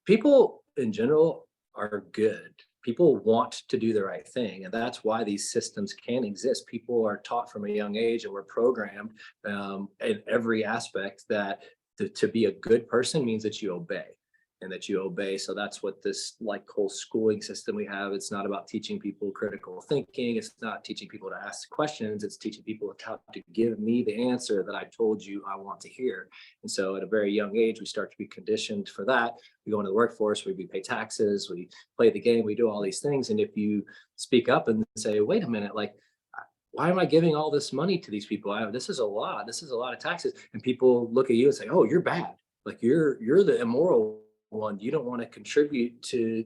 People in general are good. People want to do the right thing, and that's why these systems can exist. People are taught from a young age, and we're programmed in every aspect that to be a good person means that you obey, and that you obey. So that's what this like whole schooling system we have. It's not about teaching people critical thinking. It's not teaching people to ask questions. It's teaching people how to give me the answer that I told you I want to hear. And so at a very young age, we start to be conditioned for that. We go into the workforce, we pay taxes, we play the game, we do all these things. And if you speak up and say, wait a minute, like, why am I giving all this money to these people? This is a lot. This is a lot of taxes. And people look at you and say, oh, you're bad. Like you're the immoral one. You don't want to contribute to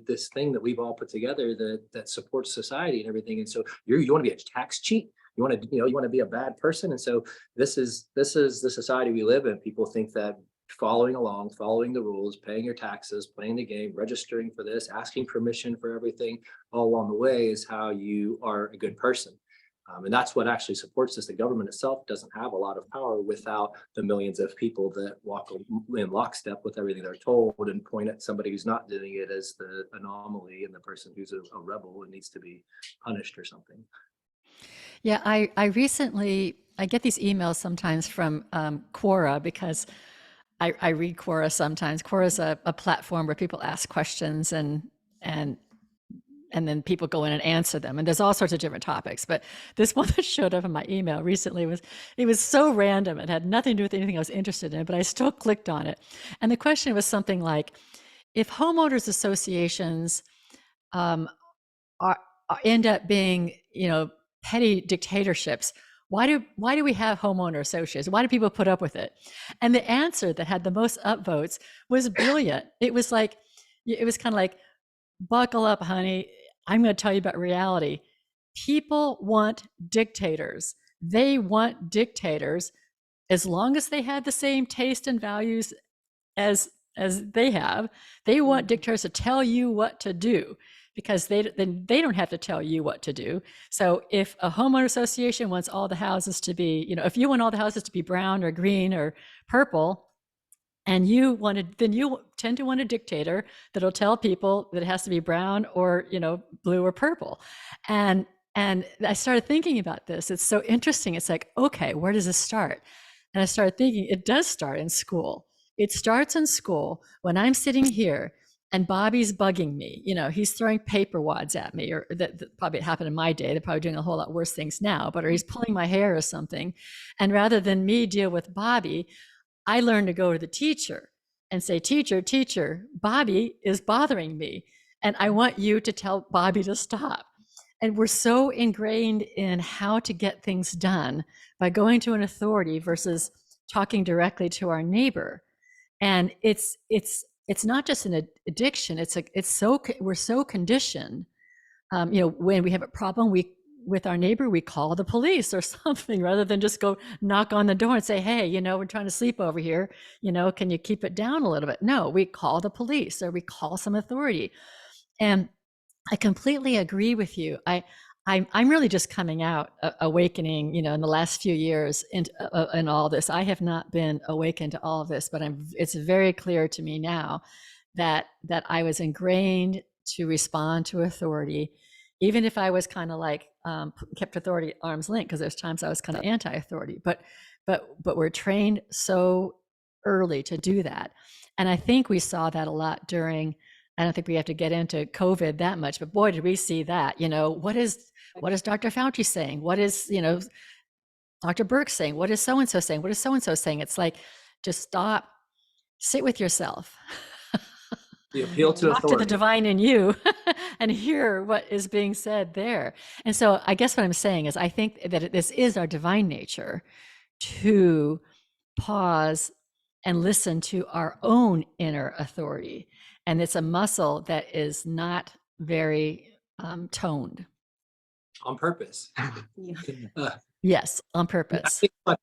this thing that we've all put together that supports society and everything. And so you want to be a tax cheat. You want to, you want to be a bad person. And so this is the society we live in. People think that following along, following the rules, paying your taxes, playing the game, registering for this, asking permission for everything all along the way is how you are a good person. And that's what actually supports this. The government itself doesn't have a lot of power without the millions of people that walk in lockstep with everything they're told and point at somebody who's not doing it as the anomaly and the person who's a rebel and needs to be punished or something. Yeah, I recently, I get these emails sometimes from Quora because I read Quora sometimes. Quora is a platform where people ask questions and then people go in and answer them. And there's all sorts of different topics. But this one that showed up in my email recently was so random. It had nothing to do with anything I was interested in, but I still clicked on it. And the question was something like, if homeowners associations end up being, petty dictatorships, why do we have homeowner associations? Why do people put up with it? And the answer that had the most upvotes was brilliant. It was kind of like, buckle up, honey. I'm going to tell you about reality. People want dictators. They want dictators as long as they have the same taste and values as they have. They want dictators to tell you what to do because then they don't have to tell you what to do. So if a homeowner association wants all the houses to be, if you want all the houses to be brown or green or purple, and then you tend to want a dictator that'll tell people that it has to be brown or, blue or purple. And I started thinking about this. It's so interesting. It's like, okay, where does this start? And I started thinking it does start in school. It starts in school when I'm sitting here and Bobby's bugging me. He's throwing paper wads at me, or that probably happened in my day. They're probably doing a whole lot worse things now, or he's pulling my hair or something. And rather than me deal with Bobby, I learned to go to the teacher and say, teacher, Bobby is bothering me. And I want you to tell Bobby to stop. And we're so ingrained in how to get things done by going to an authority versus talking directly to our neighbor. And it's not just an addiction. We're so conditioned. When we have a problem, with our neighbor, we call the police or something rather than just go knock on the door and say, hey, we're trying to sleep over here. Can you keep it down a little bit? No, we call the police or we call some authority. And I completely agree with you. I'm really just coming out, awakening, in the last few years in all this. I have not been awakened to all of this, but it's very clear to me now that I was ingrained to respond to authority, even if I was kind of like kept authority at arm's length, because there's times I was kind of anti-authority, but we're trained so early to do that. And I think we saw that a lot during, I don't think we have to get into COVID that much, but boy, did we see that. What is Dr. Fauci saying? What is, Dr. Burke saying? What is so-and-so saying? What is so-and-so saying? It's like, just stop, sit with yourself. The appeal to talk authority. to the divine in you and hear what is being said there. And so I guess what I'm saying is I think that this is our divine nature to pause and listen to our own inner authority. And it's a muscle that is not very toned. On purpose. Yes, on purpose. I think